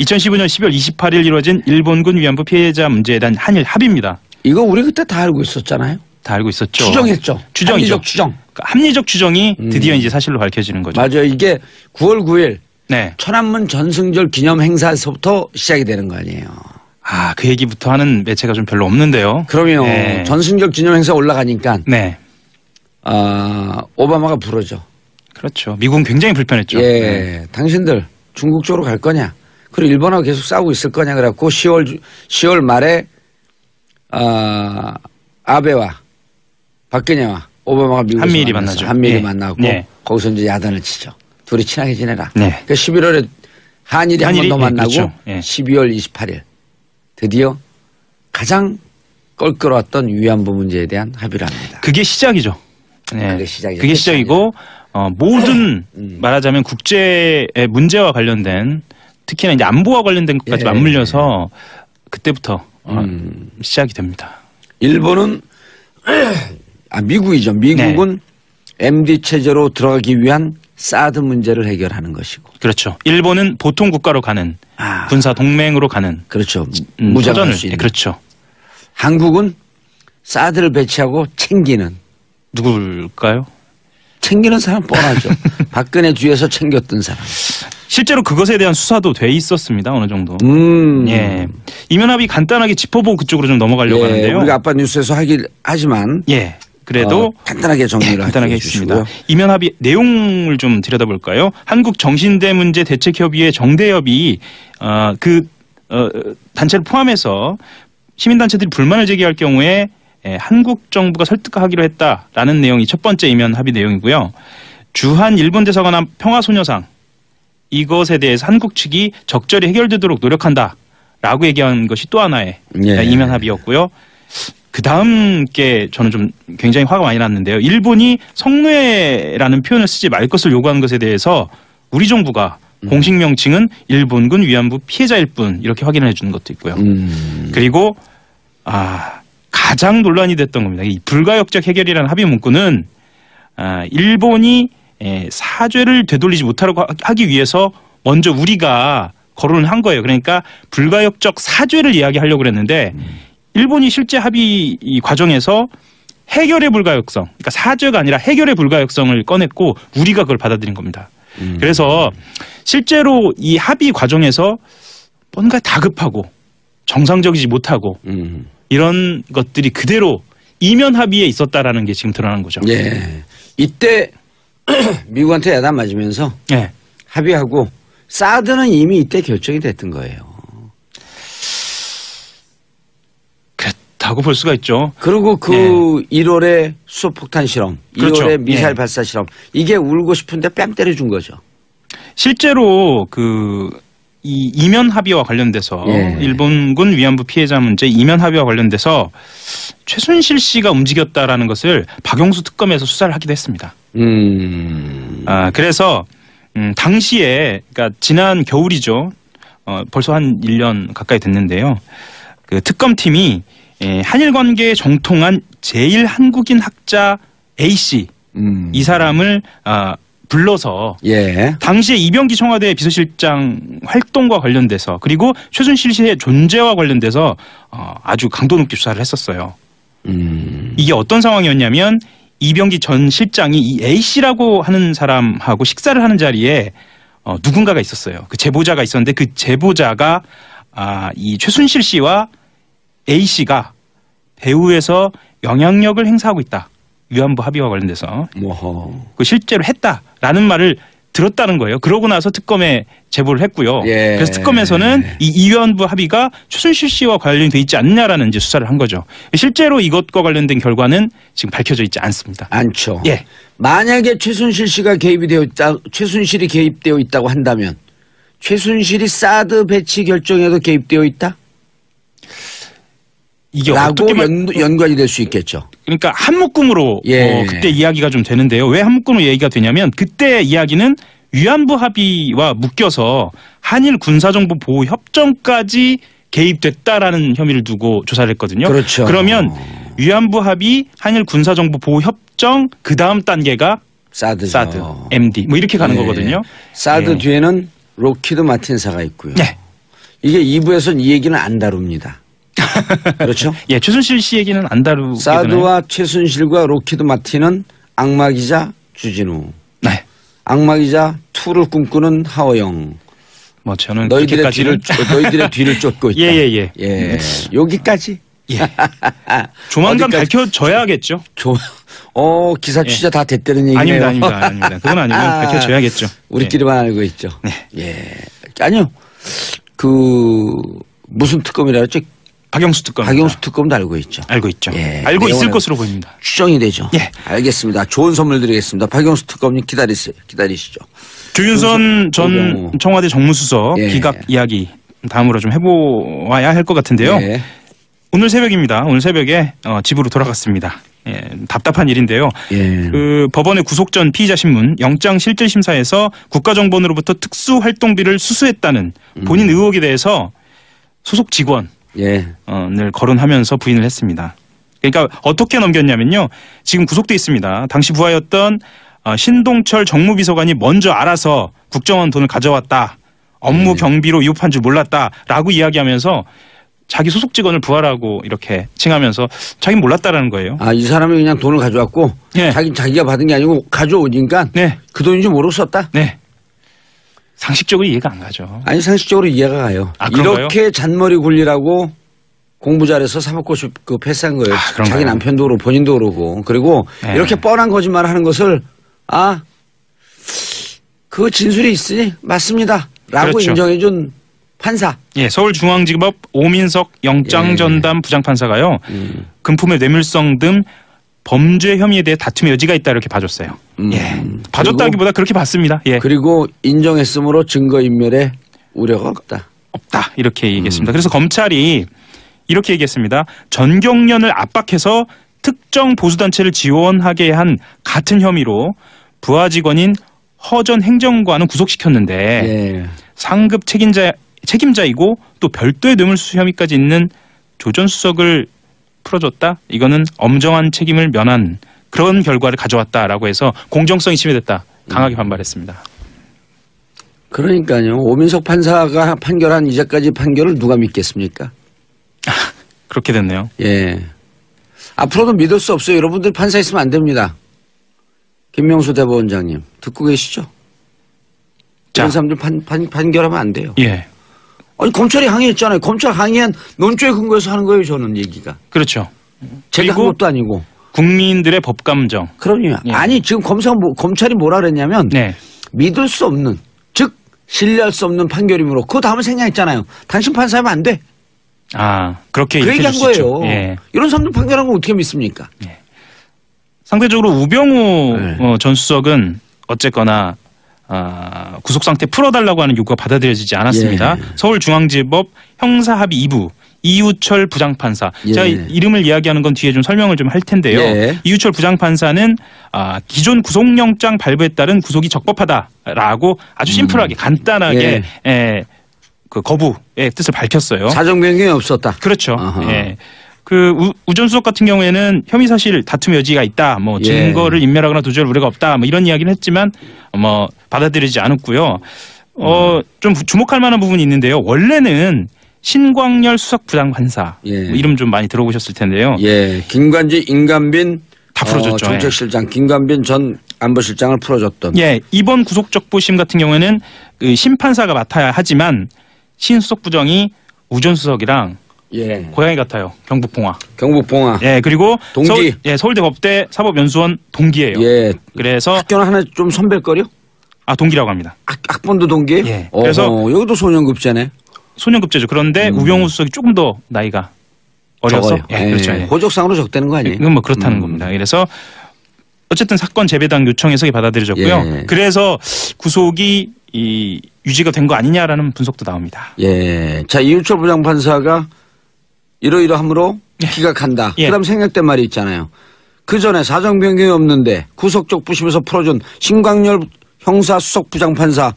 2015년 12월 28일 이루어진 일본군 위안부 피해자 문제에 대한 한일 합의입니다. 이거 우리 그때 다 알고 있었잖아요. 다 알고 있었죠. 추정했죠. 추정이죠. 합리적 추정. 그러니까 합리적 추정이 드디어 이제 사실로 밝혀지는 거죠. 맞아요. 이게 9월 9일 네. 천안문 전승절 기념 행사에서부터 시작이 되는 거 아니에요. 아, 그 얘기부터 하는 매체가 좀 별로 없는데요. 그러면 네. 전승절 기념 행사 올라가니까 네. 오바마가 부르죠. 그렇죠. 미국은 굉장히 불편했죠. 예, 네. 당신들 중국 쪽으로 갈 거냐? 그리고 일본하고 계속 싸우고 있을 거냐? 그래갖고 10월 말에 아베와 박근혜와 오바마가 미국에서 한미일이 만나죠. 한미일이 네. 만나고 네. 거기서 이제 야단을 치죠. 둘이 친하게 지내라. 네. 그러니까 11월에 한일이 한 번 더 만나고 그렇죠. 네. 12월 28일 드디어 가장 껄끄러웠던 위안부 문제에 대한 합의를 합니다. 그게 시작이죠. 네. 그게 시작이고 모든 말하자면 국제의 문제와 관련된 특히나 이제 안보와 관련된 것까지 맞물려서 그때부터 시작이 됩니다. 일본은 미국이죠. 미국은 MD 체제로 들어가기 위한 사드 문제를 해결하는 것이고. 그렇죠. 일본은 보통 국가로 가는 군사 동맹으로 가는. 그렇죠. 무장할 수 있는. 그렇죠. 한국은 사드를 배치하고 챙기는. 누굴까요? 챙기는 사람 뻔하죠. 박근혜 뒤에서 챙겼던 사람. 실제로 그것에 대한 수사도 돼 있었습니다. 어느 정도. 예. 이면합의 간단하게 짚어보고 그쪽으로 좀 넘어가려고 하는데요. 우리가 아빠 뉴스에서 하지만. 예. 그래도 간단하게 정리를 간단하게 했습니다. 이면합의 내용을 좀 들여다볼까요? 한국정신대문제대책협의회 정대협이 단체를 포함해서 시민단체들이 불만을 제기할 경우에 한국 정부가 설득하기로 했다라는 내용이 첫 번째 이면 합의 내용이고요. 주한 일본 대사관 앞 평화소녀상 이것에 대해서 한국 측이 적절히 해결되도록 노력한다라고 얘기한 것이 또 하나의 이면 합의였고요. 그 다음 게 저는 좀 굉장히 화가 많이 났는데요. 일본이 성노예라는 표현을 쓰지 말 것을 요구하는 것에 대해서 우리 정부가 공식 명칭은 일본군 위안부 피해자일 뿐 이렇게 확인을 해주는 것도 있고요. 그리고 가장 논란이 됐던 겁니다. 이 불가역적 해결이라는 합의 문구는 일본이 사죄를 되돌리지 못하려고 하기 위해서 먼저 우리가 거론을 한 거예요. 그러니까 불가역적 사죄를 이야기하려고 그랬는데 일본이 실제 합의 과정에서 해결의 불가역성, 그러니까 사죄가 아니라 해결의 불가역성을 꺼냈고 우리가 그걸 받아들인 겁니다. 그래서 실제로 이 합의 과정에서 뭔가 다급하고 정상적이지 못하고 이런 것들이 그대로 이면 합의에 있었다라는 게 지금 드러나는 거죠. 예. 이때 미국한테 야단 맞으면서 합의하고 사드는 이미 이때 결정이 됐던 거예요. 그렇다고 볼 수가 있죠. 그리고 1월에 수소폭탄 실험, 그렇죠. 2월에 미사일 발사 실험 이게 울고 싶은데 뺨 때려준 거죠. 실제로 이 이면 합의와 관련돼서 일본군 위안부 피해자 문제 이면 합의와 관련돼서 최순실 씨가 움직였다라는 것을 박영수 특검에서 수사를 하기도 했습니다. 그래서 당시에 그러니까 지난 겨울이죠. 벌써 한 1년 가까이 됐는데요. 그 특검팀이 한일 관계에 정통한 제일 한국인 학자 A 씨 이 사람을 불러서 당시에 이병기 청와대 비서실장 활동과 관련돼서 그리고 최순실 씨의 존재와 관련돼서 아주 강도 높게 수사를 했었어요. 이게 어떤 상황이었냐면 이병기 전 실장이 이 A 씨라고 하는 사람하고 식사를 하는 자리에 누군가가 있었어요. 그 제보자가 있었는데 그 제보자가 이 최순실 씨와 A 씨가 배후에서 영향력을 행사하고 있다. 위안부 합의와 관련돼서 그 실제로 했다라는 말을 들었다는 거예요. 그러고 나서 특검에 제보를 했고요. 그래서 특검에서는 이 위안부 합의가 최순실 씨와 관련이 돼 있지 않느냐라는 이제 수사를 한 거죠. 실제로 이것과 관련된 결과는 지금 밝혀져 있지 않습니다. 않죠. 만약에 최순실이 개입되어 있다고 한다면 최순실이 사드 배치 결정에도 개입되어 있다? 이게 어떻게 연관이 될 수 있겠죠. 그러니까 한 묶음으로 그때 이야기가 좀 되는데요. 왜 한 묶음으로 얘기가 되냐면 그때 이야기는 위안부 합의와 묶여서 한일 군사정보 보호 협정까지 개입됐다라는 혐의를 두고 조사를 했거든요. 그렇죠. 그러면 위안부 합의, 한일 군사정보 보호 협정 그 다음 단계가 사드, MD 뭐 이렇게 가는 거거든요. 사드 뒤에는 로키드 마틴사가 있고요. 이게 2부에서는 이 얘기는 안 다룹니다. 그렇죠? 예, 최순실 씨 얘기는 안 다루게 사드와 최순실과 로키드 마틴은 악마기자 주진우. 네. 악마기자 2를 꿈꾸는 하호영. 뭐 저는 너희들의 뒤를 쫓고 있다. 예. 여기까지. 예. 조만간 밝혀져야겠죠. 기사 취재 다 됐다는 얘기네요. 아닙니다. 그건 아니고 밝혀져야겠죠. 우리끼리만 알고 있죠. 네. 예. 아니요. 무슨 특검이라 했죠? 박영수 특검. 박영수 특검도 알고 있죠. 알고 있죠. 예. 알고 있을 것으로 보입니다. 추정이 되죠. 예. 알겠습니다. 좋은 선물 드리겠습니다. 박영수 특검님 기다리시죠. 조윤선 전 청와대 정무수석 기각 이야기 다음으로 좀 해보아야 할 것 같은데요. 예. 오늘 새벽입니다. 오늘 새벽에 집으로 돌아갔습니다. 예, 답답한 일인데요. 예. 법원의 구속 전 피의자 신문 영장실질심사에서 국가정보원으로부터 특수활동비를 수수했다는 본인 의혹에 대해서 소속 직원을 거론하면서 부인을 했습니다. 그러니까 어떻게 넘겼냐면요. 지금 구속돼 있습니다. 당시 부하였던 신동철 정무비서관이 먼저 알아서 국정원 돈을 가져왔다. 업무 경비로 위협한 줄 몰랐다라고 이야기하면서 자기 소속 직원을 부하라고 이렇게 칭하면서 자기는 몰랐다라는 거예요. 이 사람이 그냥 돈을 가져왔고 자기가 받은 게 아니고 가져오니까 그 돈인지 모르고 썼다? 네. 상식적으로 이해가 안 가죠. 아니 상식적으로 이해가 가요. 이렇게 잔머리 굴리라고 공부 잘해서 사법고시 패스한 거예요. 자기 남편도 그러고 본인도 그러고. 그리고 이렇게 뻔한 거짓말 하는 것을 그 진술이 있으니 맞습니다. 라고 그렇죠. 인정해준 판사. 예, 서울중앙지법 오민석 영장전담 부장판사가요. 금품의 뇌물성 등 범죄 혐의에 대해 다툼의 여지가 있다 이렇게 봐줬어요. 예, 봐줬다기보다 그렇게 봤습니다. 예. 그리고 인정했으므로 증거인멸에 우려가 없다 이렇게 얘기했습니다. 그래서 검찰이 이렇게 얘기했습니다. 전경련을 압박해서 특정 보수단체를 지원하게 한 같은 혐의로 부하 직원인 허 전 행정관은 구속시켰는데 상급 책임자이고 또 별도의 뇌물수수 혐의까지 있는 조 전 수석을 풀어줬다? 이거는 엄정한 책임을 면한 그런 결과를 가져왔다라고 해서 공정성이 침해됐다. 강하게 반발했습니다. 그러니까요. 오민석 판사가 판결한 이제까지 판결을 누가 믿겠습니까? 그렇게 됐네요. 예. 앞으로도 믿을 수 없어요. 여러분들 판사 있으면 안 됩니다. 김명수 대법원장님 듣고 계시죠? 이런 사람들 판결하면 안 돼요. 예. 아니 검찰이 항의했잖아요. 검찰 항의한 논조에 근거해서 하는 거예요. 저는 얘기가. 그렇죠. 제가 한 것도 아니고. 국민들의 법감정. 그럼요. 예. 아니 지금 검찰이 뭐라 그랬냐면 믿을 수 없는 즉 신뢰할 수 없는 판결이므로 그 다음에 생략했잖아요. 당신 판사하면 안 돼. 그렇게 그 얘기한 거예요. 예. 이런 사람들 판결한 거 어떻게 믿습니까? 예. 상대적으로 우병우 전 수석은 어쨌거나 구속 상태 풀어달라고 하는 요구가 받아들여지지 않았습니다. 서울중앙지법 형사합의 2부 이유철 부장판사. 제가 이름을 이야기하는 건 뒤에 좀 설명을 좀 할 텐데요. 이유철 부장판사는 기존 구속영장 발부에 따른 구속이 적법하다라고 아주 심플하게 간단하게 그 거부의 뜻을 밝혔어요. 사정 변경이 없었다. 그렇죠. 예. 우 전 수석 같은 경우에는 혐의 사실 다툼 여지가 있다. 증거를 인멸하거나 도주할 우려가 없다. 이런 이야기는 했지만 받아들이지 않았고요. 좀 주목할 만한 부분이 있는데요. 원래는 신광열 수석 부장판사 이름 좀 많이 들어보셨을 텐데요. 김관지, 임관빈 다 풀어줬죠. 정책실장 김관빈 전 안보실장을 풀어줬던. 이번 구속적부심 같은 경우에는 그 심판사가 맡아야 하지만 신수석 부정이 우 전 수석이랑 고향이 같아요. 경북봉화. 그리고 동기. 서울대 법대 사법연수원 동기예요. 그래서 학교는 하나 좀 선배거려? 동기라고 합니다. 학번도 동기예요? 그래서 여기도 소년급제네. 소년급제죠. 그런데 우병우 수석이 조금 더 나이가 어려서. 그렇죠. 호적상으로 적대는 거 아니에요? 이건 그렇다는 겁니다. 그래서 어쨌든 사건 재배당 요청 해석이 받아들여졌고요. 그래서 구속이 유지가 된 거 아니냐라는 분석도 나옵니다. 자, 이유철 부장판사가 이러이러함으로 기각한다. 그다음 생략된 말이 있잖아요. 그 전에 사정 변경이 없는데 구속적 부심에서 풀어준 신광열 형사수석 부장판사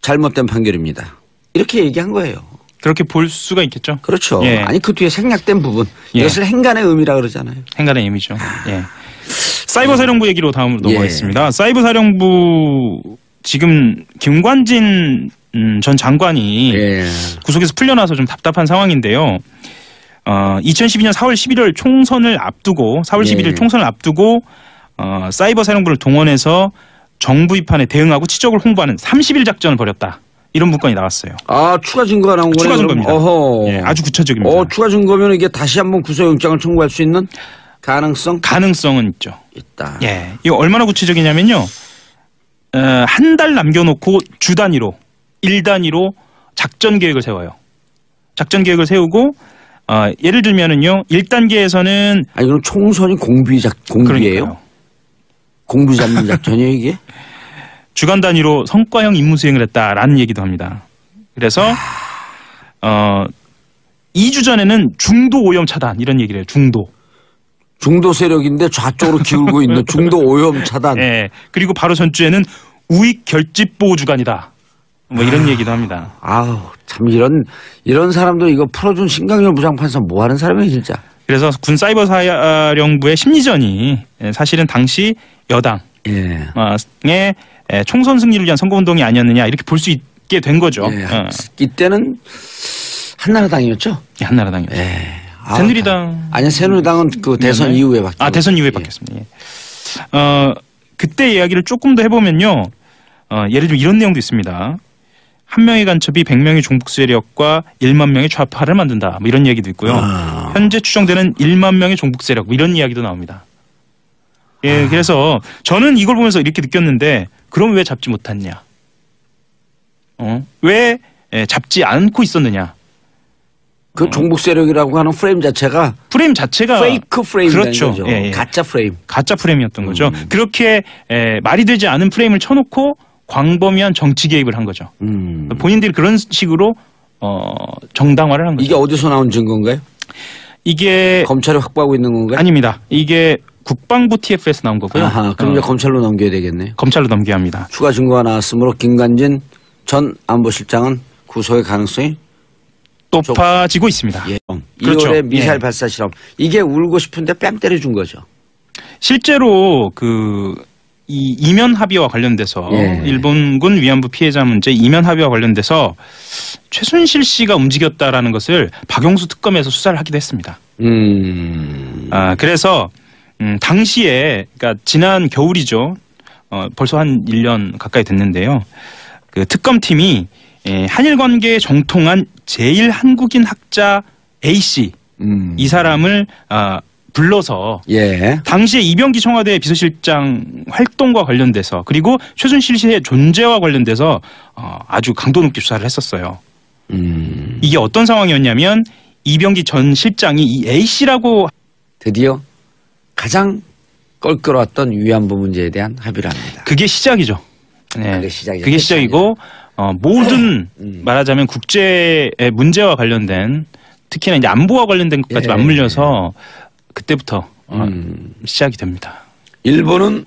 잘못된 판결입니다. 이렇게 얘기한 거예요. 그렇게 볼 수가 있겠죠. 그렇죠. 아니 그 뒤에 생략된 부분 이것을 행간의 의미라 그러잖아요. 행간의 의미죠. 사이버사령부 얘기로 다음으로 넘어가겠습니다. 사이버사령부 지금 김관진 전 장관이 예. 구속에서 풀려나서 좀 답답한 상황인데요. 2012년 4월 11일 총선을 앞두고 4월 11일 총선을 앞두고 사이버 사령부를 동원해서 정부 비판에 대응하고 치적을 홍보하는 30일 작전을 벌였다. 이런 문건이 나왔어요. 아, 추가 증거가 나온 거네요. 추가 증거입니다. 어허. 예, 아주 구체적입니다. 추가 증거면 이게 다시 한번 구속영장을 청구할 수 있는 가능성은 있죠. 있다. 예, 이거 얼마나 구체적이냐면요. 한 달 남겨놓고 주 단위로, 일 단위로 작전 계획을 세워요. 작전 계획을 세우고 예를 들면은요. 1단계에서는 아니 그럼 총선이 공비예요? 그러니까요. 공비 잡는 작전이에요 이게? 주간 단위로 성과형 임무 수행을 했다라는 얘기도 합니다. 그래서 2주 전에는 중도 오염 차단 이런 얘기를 해요. 중도 세력인데 좌쪽으로 기울고 있는 중도 오염 차단. 네. 그리고 바로 전주에는 우익 결집 보호 주간이다. 뭐 이런 얘기도 합니다. 아우 참 이런 사람도 이거 풀어준 신강렬 부장판사 뭐 하는 사람이에요 진짜. 그래서 군 사이버 사령부의 심리전이 사실은 당시 여당의 총선 승리를 위한 선거운동이 아니었느냐 이렇게 볼 수 있게 된 거죠. 예, 이때는 한나라당이었죠? 예, 한나라당이었죠. 예. 새누리당. 아니 새누리당은 그 대선 이후에 바뀌었죠. 대선 이후에 바뀌었습니다. 예. 그때 이야기를 조금 더 해보면요. 예를 들면 이런 내용도 있습니다. 한 명의 간첩이 100명의 종북 세력과 1만 명의 좌파를 만든다. 뭐 이런 얘기도 있고요. 현재 추정되는 1만 명의 종북 세력 뭐 이런 이야기도 나옵니다. 예, 그래서 저는 이걸 보면서 이렇게 느꼈는데 그럼 왜 잡지 못했냐? 왜 잡지 않고 있었느냐? 그 종북 세력이라고 하는 프레임 자체가 페이크 프레임이라는 그렇죠. 거죠. 예, 예. 가짜 프레임이었던 거죠. 그렇게 말이 되지 않은 프레임을 쳐놓고 광범위한 정치 개입을 한 거죠. 본인들이 그런 식으로 정당화를 한 거죠. 이게 어디서 나온 증거인가요? 이게 검찰이 확보하고 있는 건가요? 아닙니다. 이게 국방부 TF에서 나온 거고요. 아하, 그럼 이제 검찰로 넘겨야 되겠네요. 검찰로 넘겨야 합니다. 추가 증거가 나왔으므로 김관진 전 안보실장은 구속의 가능성이 높아지고 있습니다. 예. 그렇죠. 2월에 미사일 발사 실험. 이게 울고 싶은데 뺨 때려준 거죠. 실제로 이 이면 합의와 관련돼서 일본군 위안부 피해자 문제 이면 합의와 관련돼서 최순실 씨가 움직였다라는 것을 박영수 특검에서 수사를 하기도 했습니다. 그래서 당시에 그러니까 지난 겨울이죠. 벌써 한 1년 가까이 됐는데요. 그 특검팀이 한일 관계에 정통한 제일 한국인 학자 A 씨 이 사람을 불러서 당시에 이병기 청와대 비서실장 활동과 관련돼서 그리고 최순실 씨의 존재와 관련돼서 아주 강도 높게 수사를 했었어요. 이게 어떤 상황이었냐면 이병기 전 실장이 이 A 씨라고 드디어 가장 껄끄러웠던 위안부 문제에 대한 합의를 합니다. 그게 시작이죠. 네. 그게 시작이고 모든 말하자면 국제의 문제와 관련된 특히나 이제 안보와 관련된 것까지 맞물려서 그때부터 시작이 됩니다. 일본은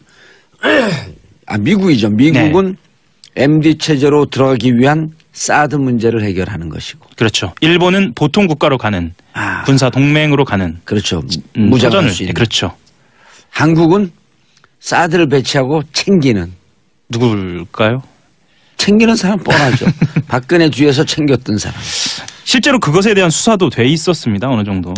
미국이죠. 미국은 MD 체제로 들어가기 위한 사드 문제를 해결하는 것이고. 그렇죠. 일본은 보통 국가로 가는 군사 동맹으로 가는. 그렇죠. 무장할 수 있는. 그렇죠. 한국은 사드를 배치하고 챙기는. 누굴까요? 챙기는 사람 뻔하죠. 박근혜 뒤에서 챙겼던 사람. 실제로 그것에 대한 수사도 돼 있었습니다. 어느 정도.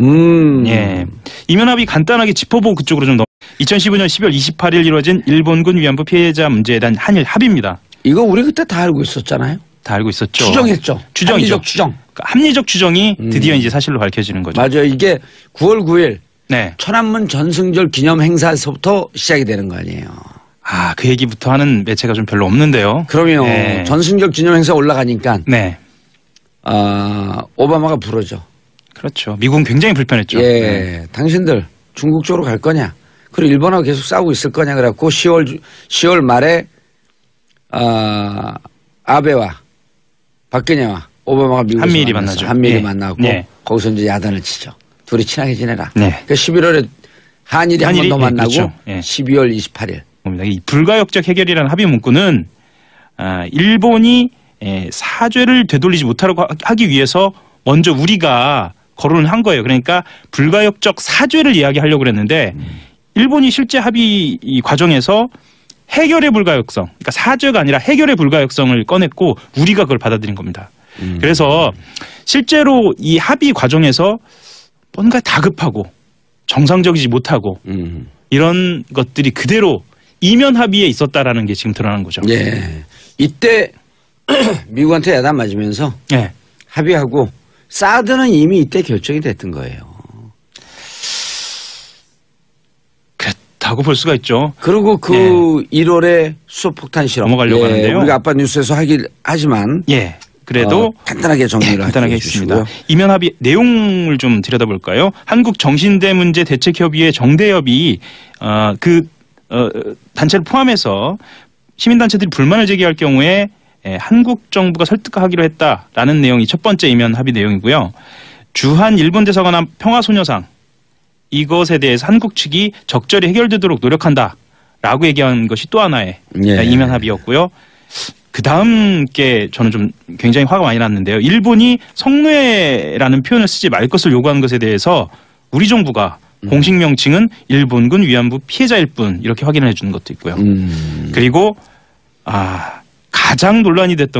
예. 이면합의 간단하게 짚어보고 그쪽으로 좀 2015년 12월 28일 이루어진 일본군 위안부 피해자 문제에 대한 한일 합의입니다. 이거 우리 그때 다 알고 있었잖아요. 다 알고 있었죠. 추정했죠. 추정이죠. 합리적 추정. 그러니까 합리적 추정이 드디어 이제 사실로 밝혀지는 거죠. 맞아요. 이게 9월 9일 천안문 전승절 기념 행사에서부터 시작이 되는 거 아니에요. 그 얘기부터 하는 매체가 좀 별로 없는데요. 그러면 전승절 기념 행사 올라가니까 오바마가 부르죠. 그렇죠. 미국은 굉장히 불편했죠. 당신들 중국 쪽으로 갈 거냐? 그리고 일본하고 계속 싸우고 있을 거냐? 그래갖고 10월 말에 아베와 박근혜와 오바마가 미국에서 한미일이 만나죠. 한미일이 만나고 거기서 이제 야단을 치죠. 둘이 친하게 지내라. 그러니까 11월에 한일이 한 번 더 만나고 그렇죠. 12월 28일. 이 불가역적 해결이라는 합의 문구는 일본이 사죄를 되돌리지 못하려고 하기 위해서 먼저 우리가 거론을 한 거예요. 그러니까 불가역적 사죄를 이야기하려고 그랬는데 일본이 실제 합의 과정에서 해결의 불가역성, 그러니까 사죄가 아니라 해결의 불가역성을 꺼냈고 우리가 그걸 받아들인 겁니다. 그래서 실제로 이 합의 과정에서 뭔가 다급하고 정상적이지 못하고 이런 것들이 그대로 이면 합의에 있었다라는 게 지금 드러난 거죠. 예. 이때 미국한테 야단 맞으면서 예. 합의하고 사드는 이미 이때 결정이 됐던 거예요. 그렇다고 볼 수가 있죠. 그리고 그 예. 1월에 수소폭탄 실험 넘어가려고 하는데요. 우리가 아빠 뉴스에서 하지만 예. 그래도 간단하게 정리를 간단하게 해주시고요. 하겠습니다. 이면 합의 내용을 좀 들여다볼까요? 한국 정신대 문제 대책협의회 정대협이 단체를 포함해서 시민단체들이 불만을 제기할 경우에 한국 정부가 설득하기로 했다라는 내용이 첫 번째 이면 합의 내용이고요. 주한 일본 대사관 앞 평화소녀상 이것에 대해서 한국 측이 적절히 해결되도록 노력한다라고 얘기한 것이 또 하나의 예. 이면 합의였고요. 그 다음 게 저는 좀 굉장히 화가 많이 났는데요. 일본이 성노예라는 표현을 쓰지 말 것을 요구하는 것에 대해서 우리 정부가 공식 명칭은 일본군 위안부 피해자일 뿐 이렇게 확인을 해주는 것도 있고요. 그리고 가장 논란이 됐던